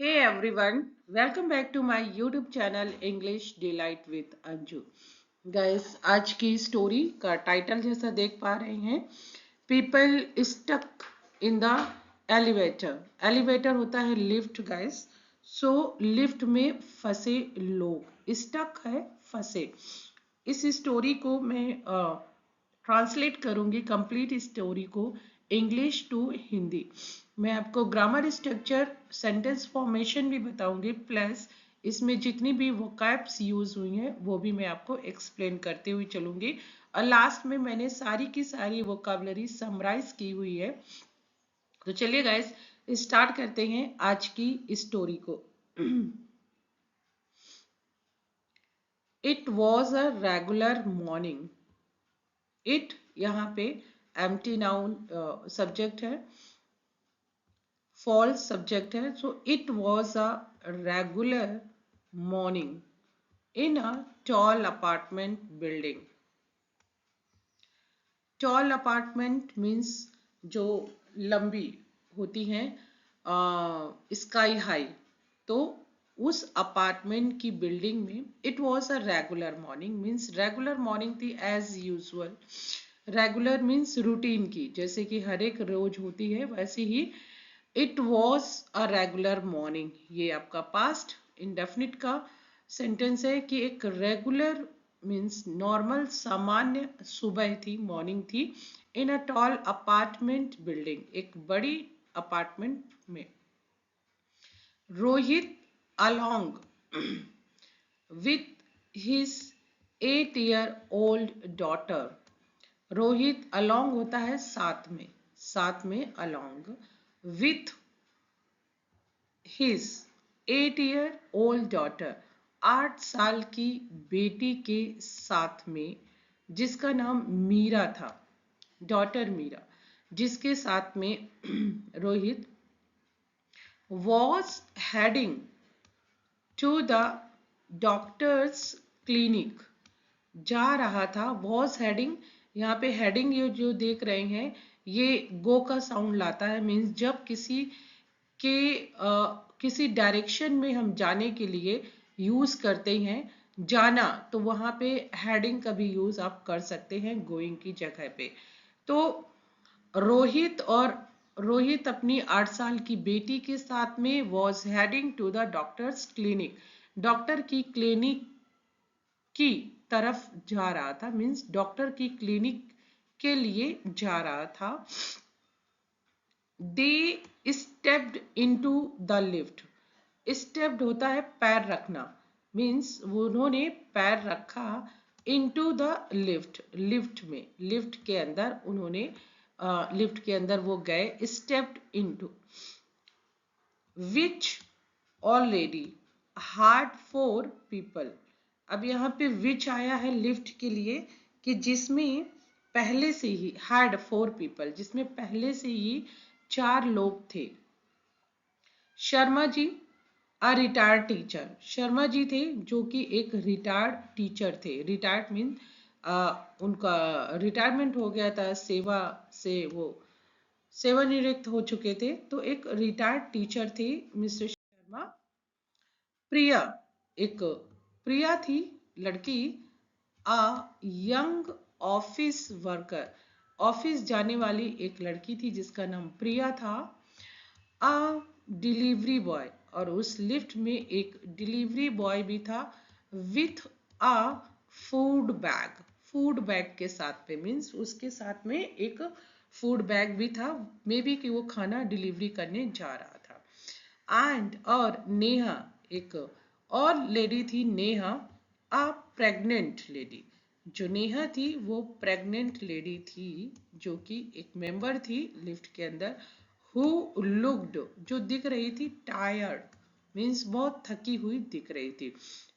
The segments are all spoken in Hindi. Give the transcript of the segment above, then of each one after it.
Hey everyone, welcome back to my YouTube channel English Delight with Anju. Guys, आज की स्टोरी का टाइटल जैसा देख पा रहे हैं, people stuck in the elevator. Elevator होता है लिफ्ट गाइस। सो लिफ्ट में फंसे लोग, स्टक है फंसे। इस स्टोरी को मैं ट्रांसलेट करूंगी, कंप्लीट स्टोरी को इंग्लिश टू हिंदी। मैं आपको ग्रामर स्ट्रक्चर, सेंटेंस फॉर्मेशन भी बताऊंगी, प्लस इसमें जितनी भी वोकैब्स यूज हुई हैं वो भी मैं आपको एक्सप्लेन करते हुए चलूंगी। और लास्ट में मैंने सारी की सारी वोकैबुलरी समराइज की हुई है। तो चलिए गाइस, स्टार्ट करते हैं आज की स्टोरी को। It was a regular morning. It यहाँ पे एम्प्टी नाउन सब्जेक्ट है, फॉल्स सब्जेक्ट है। So it was a regular morning in a tall apartment building. Tall apartment means जो लंबी होती हैं, स्काई हाई। तो उस अपार्टमेंट की बिल्डिंग में it was a regular morning means regular morning थी as usual. Regular means routine की, जैसे कि हर एक रोज होती है वैसे ही it was a regular morning. ये आपका पास्ट इंडेफिनिट का सेंटेंस है कि एक रेगुलर मीन्स नॉर्मल सामान्य सुबह थी, मॉर्निंग थी, इन अ टॉल अपार्टमेंट बिल्डिंग, एक बड़ी अपार्टमेंट में। Rohit along with his 8 year old daughter. Rohit along होता है साथ में, साथ में along, with his 8 year old daughter, 8 साल की बेटी के साथ में, जिसका नाम मीरा था, डॉटर मीरा, जिसके साथ में Rohit was heading to the doctor's clinic, जा रहा था। वॉज हेडिंग, यहाँ पे हेडिंग ये जो देख रहे हैं ये गो का साउंड लाता है, मीन्स जब किसी के किसी डायरेक्शन में हम जाने के लिए यूज करते हैं जाना, तो वहां पे हेडिंग का भी यूज आप कर सकते हैं गोइंग की जगह पे। तो रोहित और रोहित अपनी 8 साल की बेटी के साथ में was heading to the doctor's clinic, doctor की क्लिनिक की तरफ जा रहा था, मीन्स डॉक्टर की क्लिनिक के लिए जा रहा था। They stepped into the lift. Stepped होता है पैर रखना, मीन्स उन्होंने पैर रखा इनटू द लिफ्ट, लिफ्ट में, लिफ्ट के अंदर उन्होंने लिफ्ट के अंदर वो गए, stepped into, which already hard for people. अब यहाँ पे विच आया है लिफ्ट के लिए कि जिसमें पहले से ही हार्ड फॉर पीपल, जिसमें पहले से ही 4 लोग थे। Sharma ji a retired teacher, Sharma ji थे जो कि एक रिटायर्ड टीचर थे। रिटायर्ड मीन उनका रिटायरमेंट हो गया था, सेवा से वो सेवानिवृत्त हो चुके थे, तो एक रिटायर्ड टीचर थे मिस्टर शर्मा। प्रिया, एक प्रिया थी लड़की, a young office worker, office जाने वाली एक लड़की थी जिसका नाम प्रिया था। अ डिलीवरी बॉय, और उस लिफ्ट में एक डिलीवरी बॉय भी था, with a food bag, food bag के साथ में, मीन्स उसके साथ में एक फूड बैग भी था, मे बी कि वो खाना डिलीवरी करने जा रहा था। एंड और नेहा, एक और लेडी थी, नेहा अ प्रेग्नेंट लेडी, जो नेहा थी वो प्रेग्नेंट लेडी थी, जो कि एक मेंबर थी लिफ्ट के अंदर, हु लुक्ड, जो दिख रही थी टायर्ड, मीन्स बहुत थकी हुई दिख रही थी।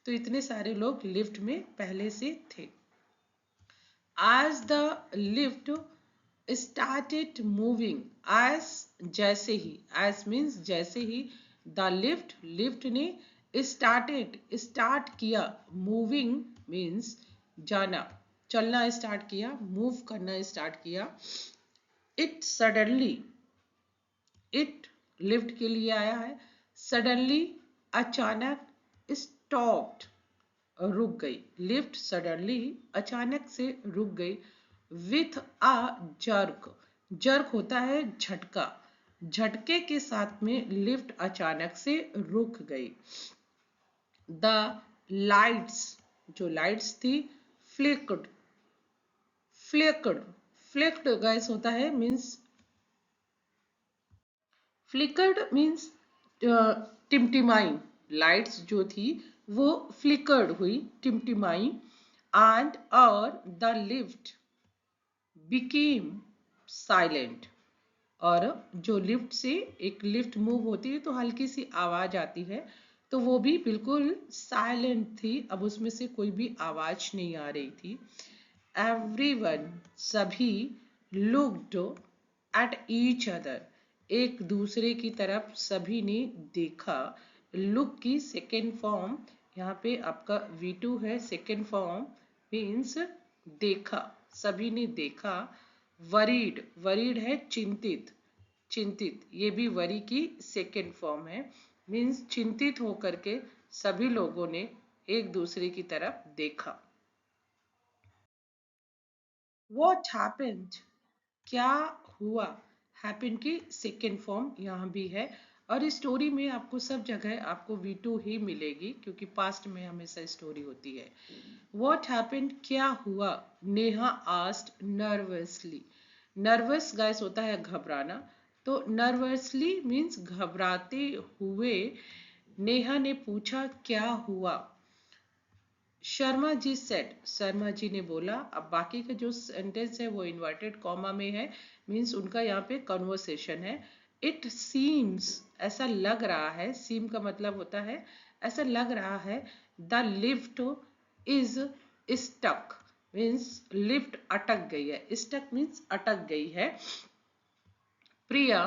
तो इतने सारे लोग लिफ्ट में पहले से थे। As the lift started moving, as जैसे ही, as means जैसे ही, the lift, lift ने started, start किया, moving means जाना, चलना स्टार्ट किया, मूव करना स्टार्ट किया। it suddenly, it लिफ्ट के लिए आया है, सडनली अचानक, स्टॉप्ड रुक गई, लिफ्ट सडनली अचानक से रुक गई, विथ अ जर्क, जर्क होता है झटका, झटके के साथ में लिफ्ट अचानक से रुक गई। द लाइट्स, जो लाइट्स थी, फ्लिकर्ड, फ्लिकर्ड, फ्लिकर्ड गाइस होता है मीन्स, फ्लिकर्ड मीन्स टिमटिमाई, लाइट्स जो थी वो फ्लिकर्ड हुई, टिमटिमाई, एंड और द लिफ्ट बिकेम साइलेंट, और जो लिफ्ट से, एक लिफ्ट मूव होती है तो हल्की सी आवाज आती है, तो वो भी बिल्कुल साइलेंट थी, अब उसमें से कोई भी आवाज नहीं आ रही थी। एवरीवन, सभी, लुक्ड एट ईच अदर, एक दूसरे की तरफ सभी ने देखा। लुक की सेकेंड फॉर्म यहाँ पे आपका V2 है, सेकेंड फॉर्म मीन्स देखा, सभी ने देखा। वरीड, वरीड है चिंतित, चिंतित, ये भी वरी की सेकेंड फॉर्म है, मीन्स चिंतित होकर के सभी लोगों ने एक दूसरे की तरफ देखा। What happened? क्या हुआ? हैपन की सेकेंड फॉर्म यहाँ भी है, और इस स्टोरी में आपको सब जगह आपको V2 ही मिलेगी क्योंकि पास्ट में हमेशा स्टोरी होती है। What happened? क्या हुआ? Neha asked nervously, nervous guys होता है घबराना, तो नर्वसली मीन्स घबराते हुए नेहा ने पूछा क्या हुआ। शर्मा जी सेड, शर्मा जी ने बोला। अब बाकी का जो सेंटेंस है वो इन्वर्टेड कॉमा में है, मीन्स उनका यहाँ पे कन्वर्सेशन है। इट सीम्स, ऐसा लग रहा है, सीम का मतलब होता है ऐसा लग रहा है, the lift is stuck, means lift अटक गई है, स्टक मीन्स अटक गई है। Priya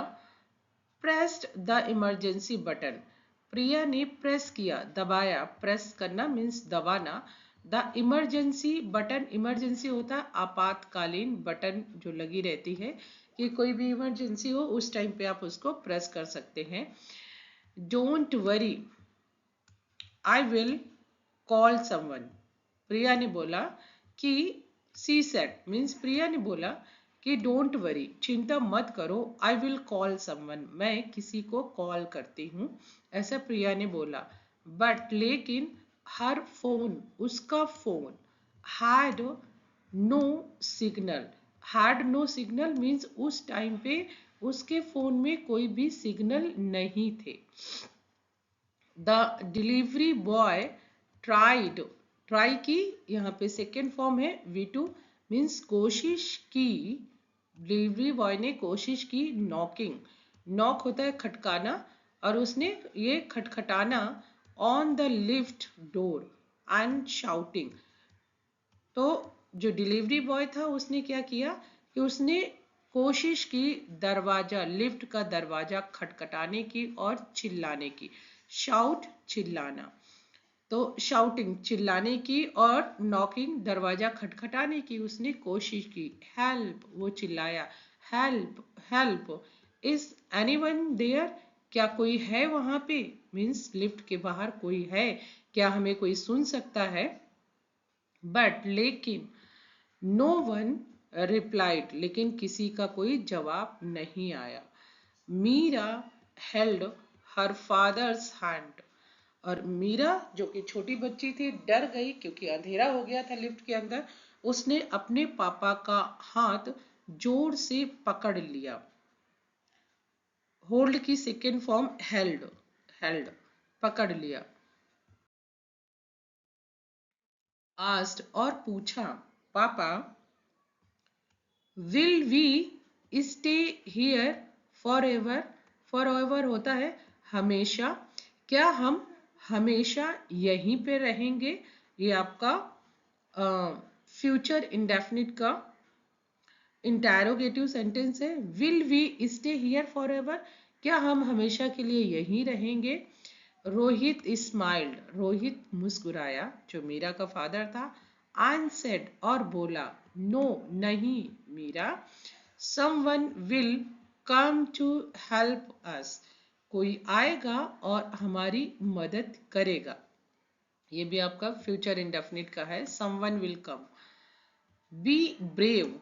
pressed the emergency button, Priya ने प्रेस किया, दबाया, प्रेस करना मीन्स दबाना, द इमरजेंसी बटन, इमरजेंसी होता है आपातकालीन, बटन जो लगी रहती है कि कोई भी इमरजेंसी हो उस टाइम पे आप उसको प्रेस कर सकते हैं। Don't worry, I will call someone, Priya ने बोला कि, सी सेड मीन्स प्रिया ने बोला कि डोंट वरी, चिंता मत करो, आई विल कॉल समवन, मैं किसी को कॉल करती हूँ, ऐसा प्रिया ने बोला। बट लेकिन हर फोन, उसका phone, had no signal, had no signal means उस टाइम पे उसके फोन में कोई भी सिग्नल नहीं थे। The delivery boy tried, try की यहाँ पे सेकेंड फॉर्म है V2 मीन्स कोशिश की, डिलीवरी बॉय ने कोशिश की, नॉकिंग, नॉक होता है खटकाना, और उसने ये खटखटाना on the lift door and shouting, तो जो डिलीवरी बॉय था उसने क्या किया कि उसने कोशिश की दरवाजा, लिफ्ट का दरवाजा खटखटाने की और चिल्लाने की, शाउट चिल्लाना, तो शाउटिंग चिल्लाने की और नॉकिंग दरवाजा खटखटाने की उसने कोशिश की। हेल्प, वो चिल्लाया, help help, is anyone there, क्या कोई है वहां पे, मीन्स लिफ्ट के बाहर कोई है क्या, हमें कोई सुन सकता है। बट लेकिन नो वन रिप्लाइड, लेकिन किसी का कोई जवाब नहीं आया। Meera held her father's hand, और मीरा जो कि छोटी बच्ची थी डर गई क्योंकि अंधेरा हो गया था लिफ्ट के अंदर, उसने अपने पापा का हाथ जोर से पकड़ लिया। होल्ड की सेकेंड फॉर्म हेल्ड, हेल्ड पकड़ लिया। आस्क्ड, और पूछा, पापा will we stay here forever, forever होता है हमेशा, क्या हम हमेशा यहीं पे रहेंगे, ये आपका फ्यूचर इंडेफिनिट का इंटेरोगेटिव सेंटेंस है। Will we stay here forever, क्या हम हमेशा के लिए यहीं रहेंगे। रोहित स्माइल्ड, रोहित मुस्कुराया, जो मीरा का फादर था, एंड सेड, और बोला, नो नहीं Meera, someone will come to help us, कोई आएगा और हमारी मदद करेगा। ये भी आपका फ्यूचर इंडेफिनिट का है, someone will come. Be brave,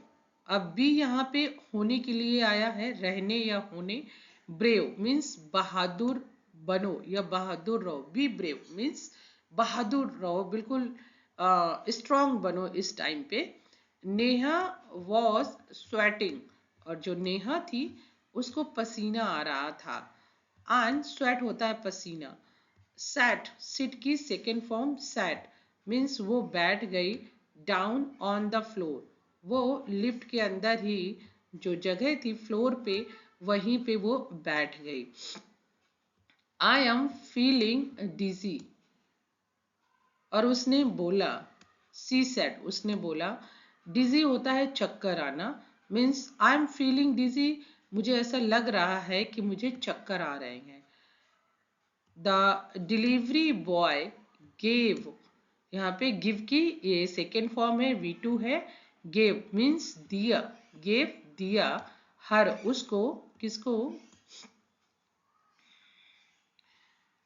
अब बी यहाँ पे होने के लिए आया है, रहने या होने। ब्रेव मीन्स बहादुर बनो या बहादुर रहो। बी ब्रेव मीन्स बहादुर रहो, बिल्कुल स्ट्रांग बनो इस टाइम पे। नेहा वॉज स्वेटिंग, और जो नेहा थी उसको पसीना आ रहा था। एंड स्वेट होता है पसीना। सैट, सिट की सेकेंड फॉर्म सैट मीन्स वो बैठ गई। डाउन ऑन द फ्लोर, वो लिफ्ट के अंदर ही जो जगह थी फ्लोर पे वहीं पे वो बैठ गई। आई एम फीलिंग डिजी, और उसने बोला, सी सेड, उसने बोला। डिजी होता है चक्कर आना, मीन्स आई एम फीलिंग डिजी, मुझे ऐसा लग रहा है कि मुझे चक्कर आ रहे हैं। द डिलीवरी बॉय गेव, यहाँ पे गिव की ये सेकेंड फॉर्म है, V2 है। गेव मीन्स दिया, गेव दिया। हर उसको, किसको,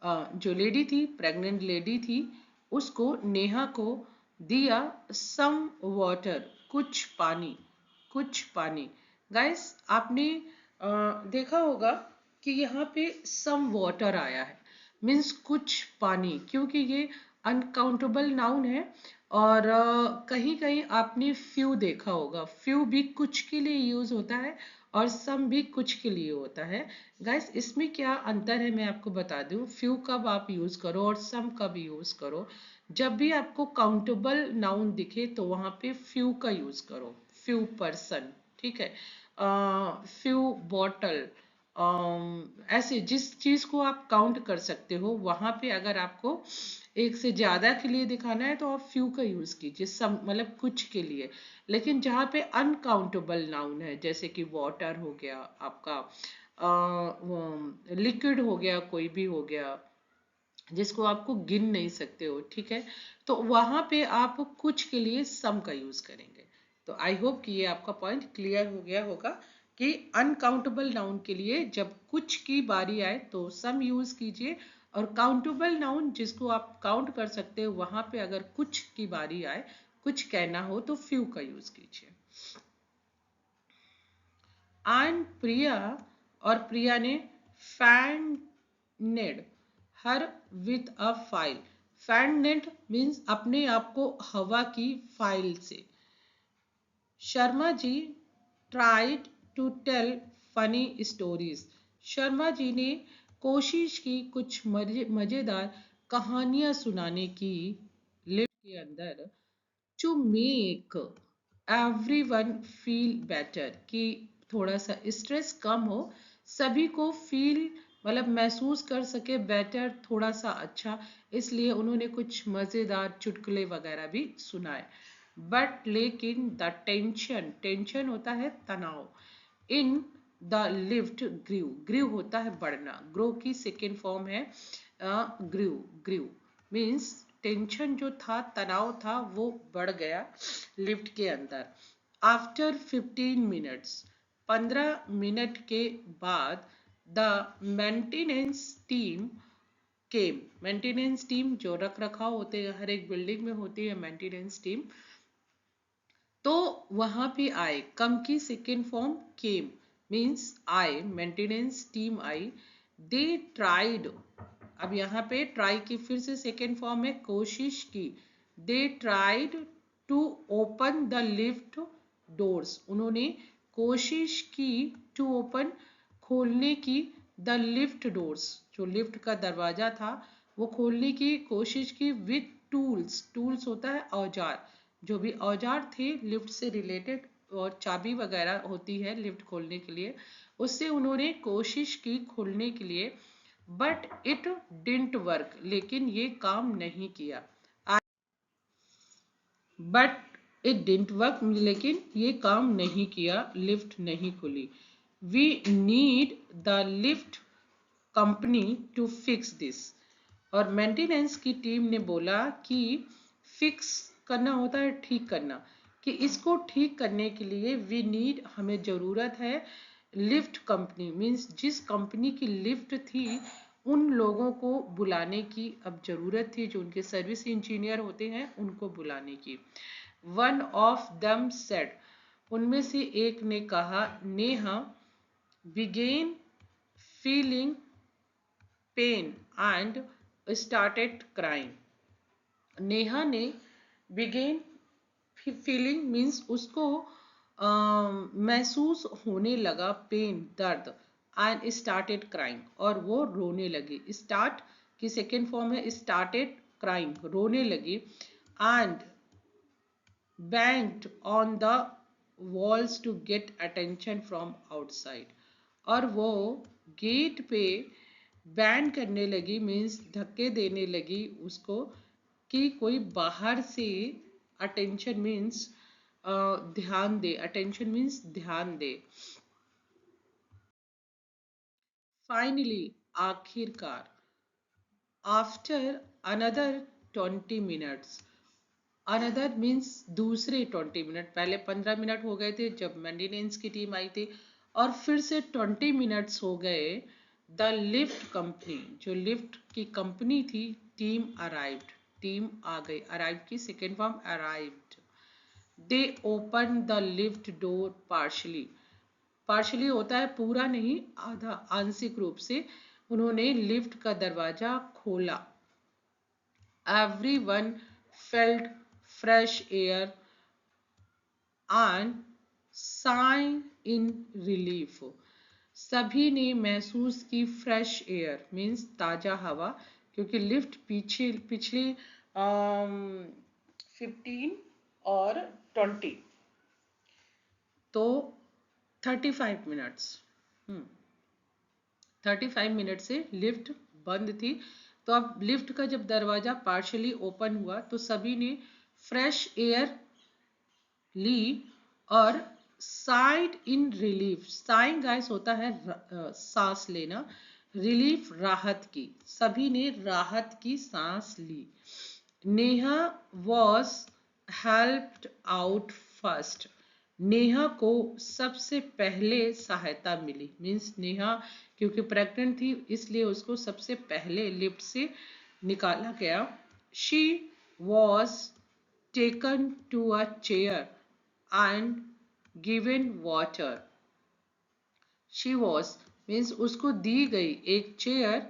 जो लेडी थी, प्रेग्नेंट लेडी थी, उसको, नेहा को दिया सम वाटर, कुछ पानी, कुछ पानी। गाइस आपने देखा होगा कि यहाँ पे सम वाटर आया है, मीन्स कुछ पानी, क्योंकि ये अनकाउंटेबल नाउन है। और कहीं कहीं आपने फ्यू देखा होगा, फ्यू भी कुछ के लिए यूज होता है और सम भी कुछ के लिए होता है। गाइस इसमें क्या अंतर है मैं आपको बता दूं। फ्यू कब आप यूज करो और सम कब यूज करो। जब भी आपको काउंटेबल नाउन दिखे तो वहां पे फ्यू का यूज करो, फ्यू पर्सन, ठीक है। फ्यू बॉटल, ऐसे जिस चीज को आप काउंट कर सकते हो वहां पे अगर आपको एक से ज्यादा के लिए दिखाना है तो आप फ्यू का यूज कीजिए, सम मतलब कुछ के लिए। लेकिन जहाँ पे अनकाउंटेबल नाउन है, जैसे कि वाटर हो गया आपका, लिक्विड हो गया, कोई भी हो गया जिसको आपको गिन नहीं सकते हो, ठीक है, तो वहां पे आप कुछ के लिए सम का यूज करेंगे। तो आई होप कि ये आपका पॉइंट क्लियर हो गया होगा कि अनकाउंटेबल नाउन के लिए जब कुछ की बारी आए तो सम यूज कीजिए, और काउंटेबल नाउन जिसको आप काउंट कर सकते हो वहां पे अगर कुछ की बारी आए, कुछ कहना हो, तो फ्यू का यूज कीजिए। एंड प्रिया, और प्रिया ने fanned her with a file. Fanned means अपने आप को हवा की फाइल से। Sharma ji tried to tell funny stories, Sharma ji ने कोशिश की कुछ मजेदार कहानियां सुनाने की लिफ्ट के अंदर। To make everyone feel better, कि थोड़ा सा स्ट्रेस कम हो, सभी को फील मतलब महसूस कर सके बेटर, थोड़ा सा अच्छा, इसलिए उन्होंने कुछ मजेदार चुटकुले वगैरह भी सुनाए। बट लेकिन द टेंशन, टेंशन होता है तनाव, in the lift grew, grew होता है बढ़ना, ग्रो की सेकेंड फॉर्म है ग्रीव, ग्रीव मीन्स टेंशन जो था, तनाव था, वो बढ़ गया लिफ्ट के अंदर। आफ्टर 15 मिनट्स, 15 मिनट के बाद, the maintenance team came, maintenance team जो रख रखाव होते हैं हर एक बिल्डिंग में होती है मेंटेनेंस टीम, तो वहां पे आए। कम की सेकेंड फॉर्म केम मीन्स आए, maintenance team I. They tried, अब यहाँ पे ट्राई की फिर से सेकेंड फॉर्म है, कोशिश की। They tried to open the lift doors, उन्होंने कोशिश की टू ओपन, खोलने की, द लिफ्ट डोर्स, जो लिफ्ट का दरवाजा था वो खोलने की कोशिश की। विथ टूल्स, टूल्स होता है औजार, जो भी औजार थे लिफ्ट से रिलेटेड, और चाबी वगैरह होती है लिफ्ट खोलने के लिए, उससे उन्होंने कोशिश की खोलने के लिए। बट इट डिंट वर्क, लेकिन ये काम नहीं किया। बट इट डिंट वर्क, लेकिन ये काम नहीं किया, लिफ्ट नहीं खुली। We need the lift company to fix this, और मेंटेनेंस की टीम ने बोला कि फिक्स करना होता है ठीक करना, कि इसको ठीक करने के लिए वी नीड, हमें ज़रूरत है लिफ्ट कंपनी मीन्स जिस कंपनी की लिफ्ट थी उन लोगों को बुलाने की अब जरूरत थी, जो उनके सर्विस इंजीनियर होते हैं उनको बुलाने की। वन ऑफ दम सेड, उनमें से एक ने कहा, Neha began feeling pain and started crying. Neha ने बिगेन फीलिंग मीन्स उसको महसूस होने लगा पेन दर्द, एंड स्टार्टेड क्राइंग और वो रोने लगी। स्टार्ट की सेकेंड फॉर्म है स्टार्टेड क्राइंग, रोने लगी। And banged on the walls to get attention from outside, और वो गेट पे बैंड करने लगी मीन्स धक्के देने लगी उसको कि कोई बाहर से अटेंशन मीन्स ध्यान दे, अटेंशन मीन्स ध्यान दे। फाइनली, आखिरकार, after another 20 minutes, another means दूसरे 20 मिनट, पहले 15 मिनट हो गए थे जब मेंटेनेंस की टीम आई थी, और फिर से 20 मिनट्स हो गए। द लिफ्ट कंपनी, जो लिफ्ट की कंपनी थी, टीम अराइव्ड, टीम आ गई। अराइव की second form arrived. They open the lift door partially, partially होता है पूरा नहीं, आधा, आंशिक रूप से उन्होंने लिफ्ट का दरवाजा खोला। Everyone felt fresh air and sighed in relief, सभी ने महसूस की फ्रेश एयर मीन्स ताजा हवा, क्योंकि लिफ्ट पीछे पिछले 15 और 20, तो 35 मिनट्स, 35 मिनट से लिफ्ट बंद थी। तो अब लिफ्ट का जब दरवाजा पार्शली ओपन हुआ तो सभी ने फ्रेश एयर ली और साइड इन रिलीफ, साइन गाइस होता है सांस लेना, रिलीफ राहत की, सभी ने राहत की सांस ली। Neha was helped out first, Neha को सबसे पहले सहायता मिली मीन्स नेहा क्योंकि प्रेग्नेंट थी इसलिए उसको सबसे पहले लिफ्ट से निकाला गया। She was taken to a chair and given water, she was means उसको दी गई एक चेयर,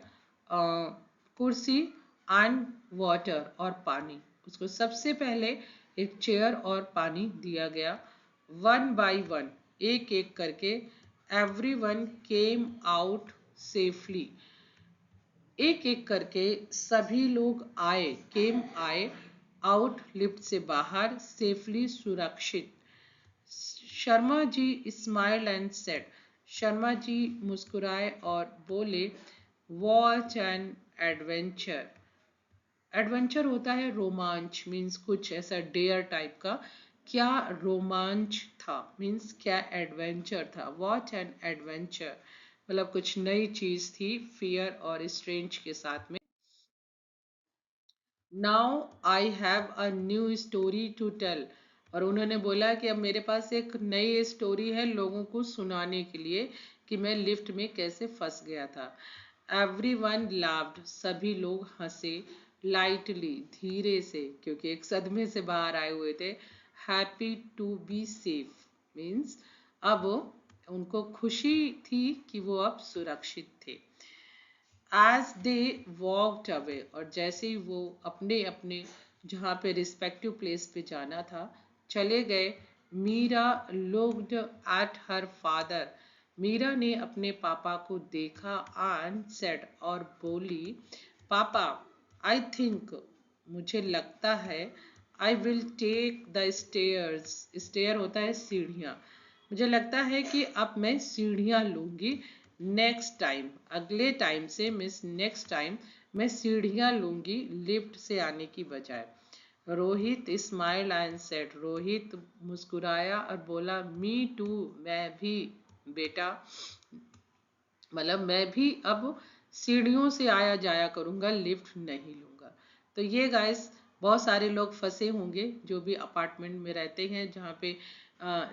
कुर्सी, एंड वाटर और पानी, उसको सबसे पहले एक चेयर और पानी दिया गया। वन बाय वन, एक एक करके, एवरीवन केम आउट सेफली, एक एक करके सभी लोग आए, केम आए, आउट लिफ्ट से बाहर, सेफली सुरक्षित। Sharma ji smile and said, Sharma ji मुस्कुराए और बोले, वॉच एन एडवेंचर, एडवेंचर होता है रोमांच मीन्स कुछ ऐसा डेयर टाइप का, क्या रोमांच था मीन्स क्या एडवेंचर था, वॉच एन एडवेंचर मतलब कुछ नई चीज थी फियर और स्ट्रेंज के साथ में। Now I have a new story to tell, और उन्होंने बोला कि अब मेरे पास एक नई स्टोरी है लोगों को सुनाने के लिए कि मैं लिफ्ट में कैसे फंस गया था। एवरीवन लाफ्ड, सभी लोग हंसे, लाइटली, धीरे से, क्योंकि एक सदमे से बाहर आए हुए थे। Happy to be safe means अब उनको खुशी थी कि वो अब सुरक्षित थे। एज दे वॉकड अवे, और जैसे ही वो अपने अपने जहाँ पे रिस्पेक्टिव प्लेस पे जाना था चले गए। Meera looked at her father, Meera ने अपने पापा को देखा एंड सेड, और बोली, पापा आई थिंक, मुझे लगता है, I will take the stairs, stair होता है सीढ़ियाँ, मुझे लगता है कि अब मैं सीढ़ियाँ लूंगी नेक्स्ट टाइम, अगले टाइम से मिस नेक्स्ट टाइम मैं सीढ़ियाँ लूंगी लिफ्ट से आने की बजाय। Rohit smile and said, Rohit मुस्कुराया और बोला, मी टू, मैं भी बेटा, मतलब मैं भी अब सीढ़ियों से आया जाया करूंगा, लिफ्ट नहीं लूंगा। तो ये गाइस बहुत सारे लोग फंसे होंगे जो भी अपार्टमेंट में रहते हैं जहाँ पे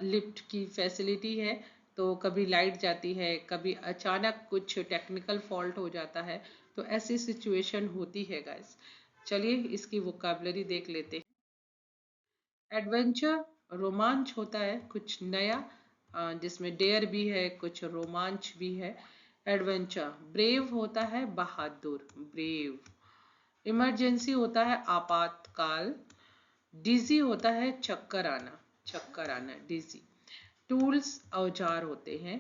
लिफ्ट की फैसिलिटी है, तो कभी लाइट जाती है, कभी अचानक कुछ टेक्निकल फॉल्ट हो जाता है, तो ऐसी सिचुएशन होती है गाइस। चलिए इसकी वोकैबुलरी देख लेते हैं। एडवेंचर रोमांच होता है, कुछ नया, जिसमें डेयर भी है, कुछ रोमांच भी है। एडवेंचर। ब्रेव होता है बहादुर, ब्रेव। इमरजेंसी होता है आपातकाल। डिजी होता है चक्कर आना, चक्कर आना, डिजी। टूल्स औजार होते हैं।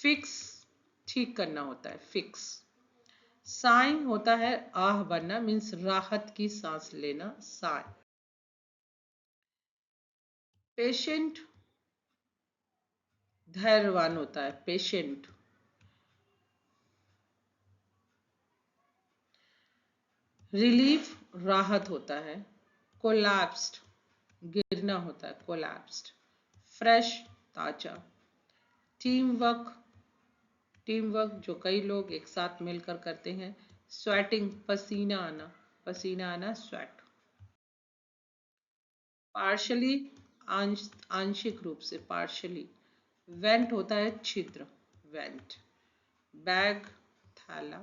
फिक्स ठीक करना होता है, फिक्स। साइन होता है आह भरना, मीन्स राहत की सांस लेना, साइन। पेशेंट धैर्यवान होता है, पेशेंट। रिलीफ राहत होता है। कोलैप्स्ड गिरना होता है, कोलैप्स्ड। फ्रेश ताजा। टीम वर्क, टीम वर्क जो कई लोग एक साथ मिलकर करते हैं। स्वेटिंग पसीना आना, पसीना आना, स्वेट। पार्शली आंशिक रूप से, पार्शली। वेंट होता है छिद्र, वेंट। बैग थैला।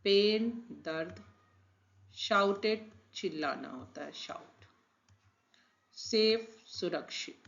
पेन दर्द। शाउटेड चिल्लाना होता है, शाउट। सेफ सुरक्षित।